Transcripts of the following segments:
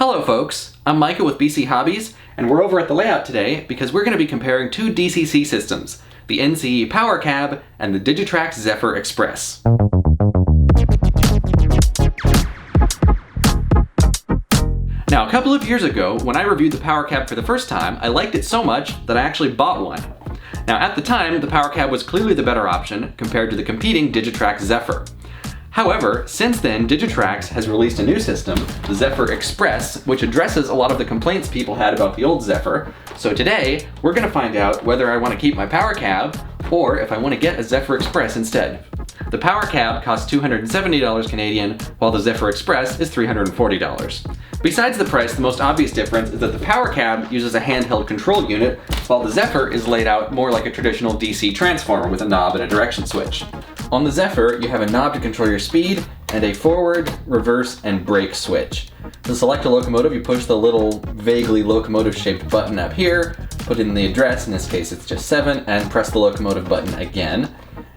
Hello folks, I'm Micah with BC Hobbies, and we're over at the layout today because we're going to be comparing two DCC systems, the NCE Powercab and the Digitrax Zephyr Express. Now, a couple of years ago, when I reviewed the Powercab for the first time, I liked it so much that I actually bought one. Now, at the time, the Powercab was clearly the better option compared to the competing Digitrax Zephyr. However, since then, Digitrax has released a new system, the Zephyr Express, which addresses a lot of the complaints people had about the old Zephyr. So today, we're going to find out whether I want to keep my Powercab or if I want to get a Zephyr Express instead. The Powercab costs $270 Canadian, while the Zephyr Express is $340. Besides the price, the most obvious difference is that the Powercab uses a handheld control unit, while the Zephyr is laid out more like a traditional DC transformer with a knob and a direction switch. On the Zephyr, you have a knob to control your speed, and a forward, reverse, and brake switch. To select a locomotive, you push the little, vaguely locomotive-shaped button up here, put in the address, in this case it's just 7, and press the locomotive button again.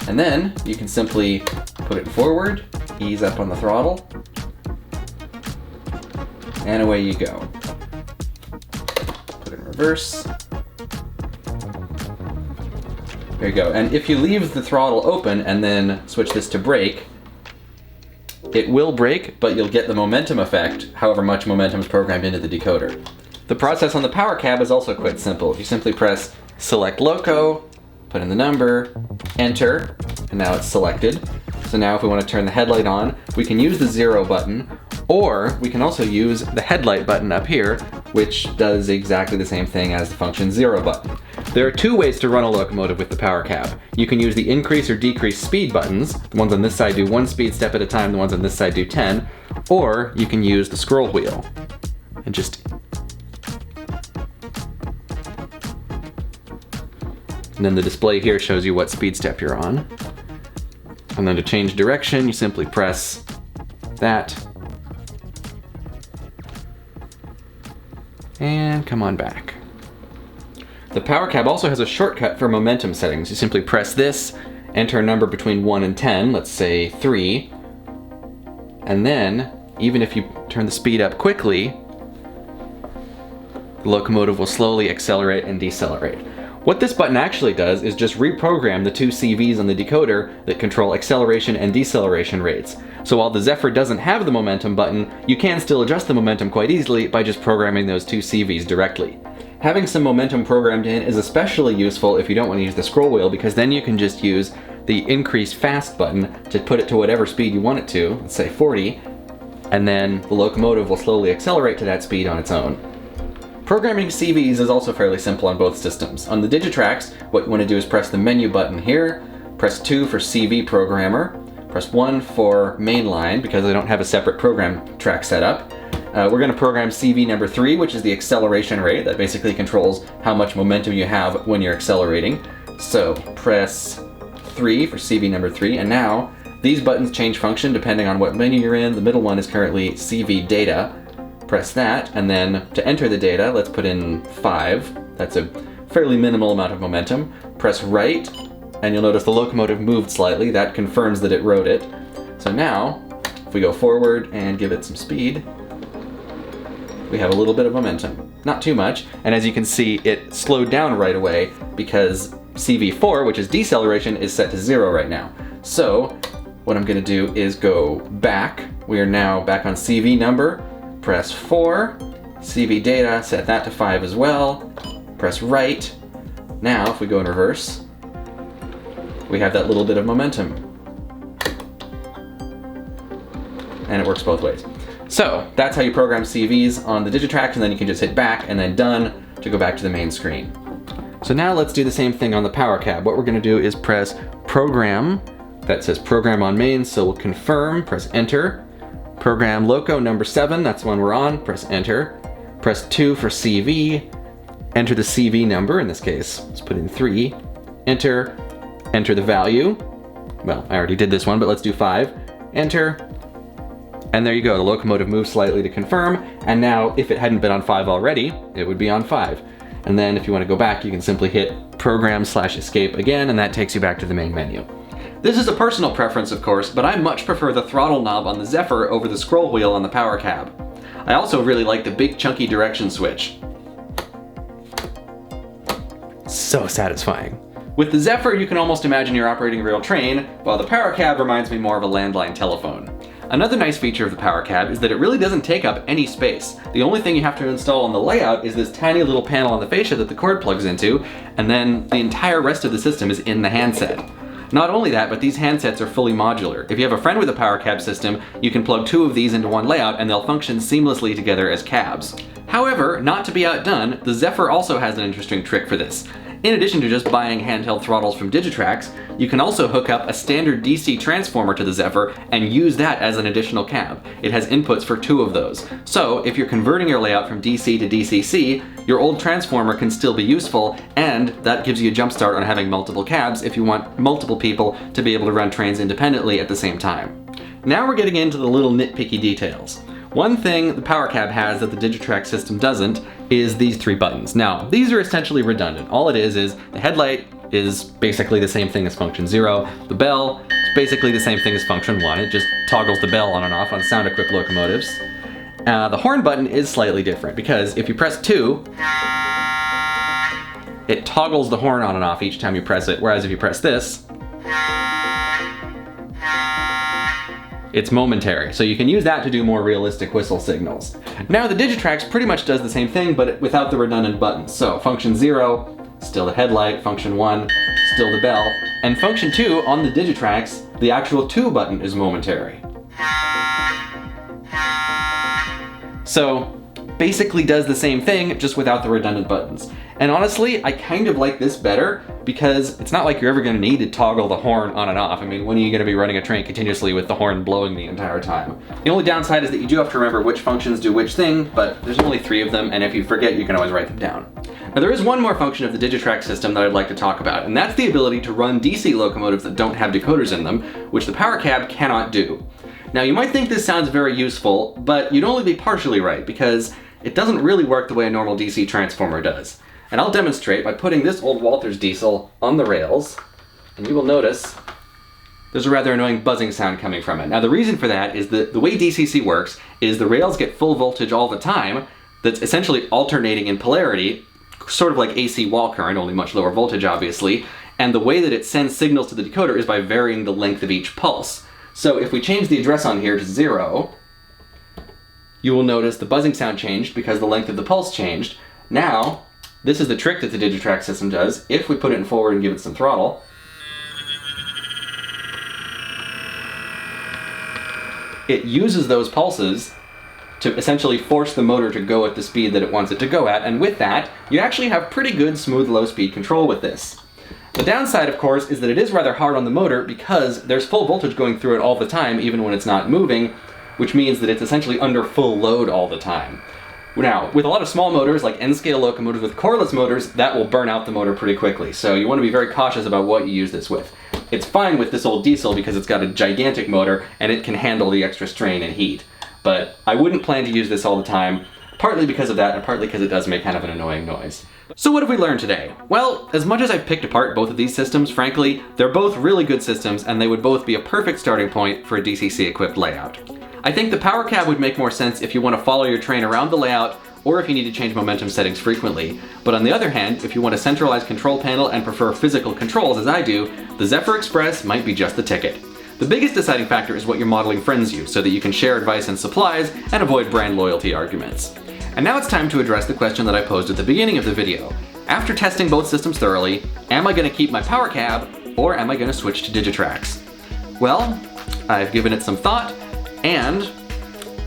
And then, you can simply put it forward, ease up on the throttle, and away you go. Put it in reverse. There you go. And if you leave the throttle open and then switch this to brake, it will brake, but you'll get the momentum effect, however much momentum is programmed into the decoder. The process on the Powercab is also quite simple. You simply press select loco, put in the number, enter, and now it's selected. So now if we want to turn the headlight on, we can use the 0 button, or we can also use the headlight button up here, which does exactly the same thing as the function 0 button. There are two ways to run a locomotive with the Powercab. You can use the increase or decrease speed buttons. The ones on this side do 1 speed step at a time, the ones on this side do 10. Or you can use the scroll wheel and and then the display here shows you what speed step you're on. And then to change direction, you simply press that. And come on back. The Powercab also has a shortcut for momentum settings. You simply press this, enter a number between 1 and 10, let's say 3, and then, even if you turn the speed up quickly, the locomotive will slowly accelerate and decelerate. What this button actually does is just reprogram the two CVs on the decoder that control acceleration and deceleration rates. So while the Zephyr doesn't have the momentum button, you can still adjust the momentum quite easily by just programming those two CVs directly. Having some momentum programmed in is especially useful if you don't want to use the scroll wheel, because then you can just use the increase fast button to put it to whatever speed you want it to, let's say 40, and then the locomotive will slowly accelerate to that speed on its own. Programming CVs is also fairly simple on both systems. On the Digitrax, what you want to do is press the menu button here, press 2 for CV Programmer, press 1 for mainline because I don't have a separate program track set up. We're going to program CV number 3, which is the acceleration rate. That basically controls how much momentum you have when you're accelerating. So press 3 for CV number 3, and now these buttons change function depending on what menu you're in. The middle one is currently CV data. Press that, and then to enter the data, let's put in 5. That's a fairly minimal amount of momentum. Press right, and you'll notice the locomotive moved slightly. That confirms that it wrote it. So now, if we go forward and give it some speed, we have a little bit of momentum. Not too much, and as you can see, it slowed down right away because CV4, which is deceleration, is set to 0 right now. So what I'm going to do is go back. We are now back on CV number. Press 4, CV data, set that to 5 as well. Press right. Now, if we go in reverse, we have that little bit of momentum. And it works both ways. So, that's how you program CVs on the Digitrax, and then you can just hit back and then done to go back to the main screen. So now let's do the same thing on the Powercab. What we're going to do is press program. That says program on main, so we'll confirm, press enter. Program loco number 7, that's the one we're on, press enter. Press 2 for CV, enter the CV number, in this case, let's put in 3, enter the value. Well, I already did this one, but let's do 5, enter, and there you go, the locomotive moves slightly to confirm, and now if it hadn't been on 5 already, it would be on 5. And then if you want to go back, you can simply hit program/escape again, and that takes you back to the main menu. This is a personal preference, of course, but I much prefer the throttle knob on the Zephyr over the scroll wheel on the Powercab. I also really like the big chunky direction switch. So satisfying. With the Zephyr, you can almost imagine you're operating a real train, while the Powercab reminds me more of a landline telephone. Another nice feature of the Powercab is that it really doesn't take up any space. The only thing you have to install on the layout is this tiny little panel on the fascia that the cord plugs into, and then the entire rest of the system is in the handset. Not only that, but these handsets are fully modular. If you have a friend with a Powercab system, you can plug 2 of these into one layout and they'll function seamlessly together as cabs. However, not to be outdone, the Zephyr also has an interesting trick for this. In addition to just buying handheld throttles from Digitrax, you can also hook up a standard DC transformer to the Zephyr and use that as an additional cab. It has inputs for 2 of those. So if you're converting your layout from DC to DCC, your old transformer can still be useful, and that gives you a jump start on having multiple cabs if you want multiple people to be able to run trains independently at the same time. Now we're getting into the little nitpicky details. One thing the Powercab has that the Digitrax system doesn't is these 3 buttons. Now, these are essentially redundant. All it is the headlight is basically the same thing as function 0. The bell is basically the same thing as function 1. It just toggles the bell on and off on sound-equipped locomotives. The horn button is slightly different because if you press 2, it toggles the horn on and off each time you press it, whereas if you press this, it's momentary, so you can use that to do more realistic whistle signals. Now the Digitrax pretty much does the same thing, but without the redundant buttons. So function 0, still the headlight, function 1, still the bell, and function 2 on the Digitrax, the actual 2 button is momentary. So basically does the same thing, just without the redundant buttons. And honestly, I kind of like this better because it's not like you're ever going to need to toggle the horn on and off. I mean, when are you going to be running a train continuously with the horn blowing the entire time? The only downside is that you do have to remember which functions do which thing, but there's only 3 of them, and if you forget, you can always write them down. Now there is one more function of the Digitrax system that I'd like to talk about, and that's the ability to run DC locomotives that don't have decoders in them, which the Powercab cannot do. Now you might think this sounds very useful, but you'd only be partially right, because it doesn't really work the way a normal DC transformer does. And I'll demonstrate by putting this old Walters diesel on the rails, and you will notice there's a rather annoying buzzing sound coming from it. Now the reason for that is that the way DCC works is the rails get full voltage all the time that's essentially alternating in polarity, sort of like AC wall current, only much lower voltage obviously, and the way that it sends signals to the decoder is by varying the length of each pulse. So if we change the address on here to 0, you will notice the buzzing sound changed because the length of the pulse changed. Now, this is the trick that the Digitrax system does. If we put it in forward and give it some throttle, it uses those pulses to essentially force the motor to go at the speed that it wants it to go at, and with that, you actually have pretty good smooth low-speed control with this. The downside, of course, is that it is rather hard on the motor because there's full voltage going through it all the time, even when it's not moving, which means that it's essentially under full load all the time. Now, with a lot of small motors, like N-scale locomotives with coreless motors, that will burn out the motor pretty quickly, so you want to be very cautious about what you use this with. It's fine with this old diesel because it's got a gigantic motor and it can handle the extra strain and heat, but I wouldn't plan to use this all the time, partly because of that and partly because it does make kind of an annoying noise. So what have we learned today? Well, as much as I've picked apart both of these systems, frankly, they're both really good systems and they would both be a perfect starting point for a DCC-equipped layout. I think the Powercab would make more sense if you want to follow your train around the layout or if you need to change momentum settings frequently. But on the other hand, if you want a centralized control panel and prefer physical controls as I do, the Zephyr Express might be just the ticket. The biggest deciding factor is what your modeling friends use so that you can share advice and supplies and avoid brand loyalty arguments. And now it's time to address the question that I posed at the beginning of the video. After testing both systems thoroughly, am I going to keep my Powercab or am I going to switch to Digitrax? Well, I've given it some thought and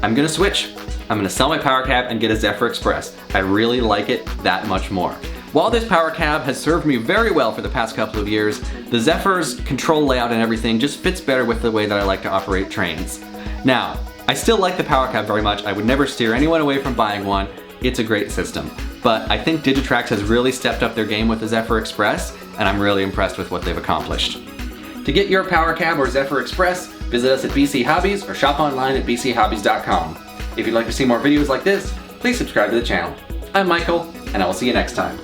I'm going to switch. I'm going to sell my Powercab and get a Zephyr Express. I really like it that much more. While this Powercab has served me very well for the past couple of years, the Zephyr's control layout and everything just fits better with the way that I like to operate trains. Now, I still like the Powercab very much. I would never steer anyone away from buying one. It's a great system. But I think Digitrax has really stepped up their game with the Zephyr Express, and I'm really impressed with what they've accomplished. To get your Powercab or Zephyr Express, visit us at BC Hobbies or shop online at bchobbies.com. If you'd like to see more videos like this, please subscribe to the channel. I'm Michael, and I will see you next time.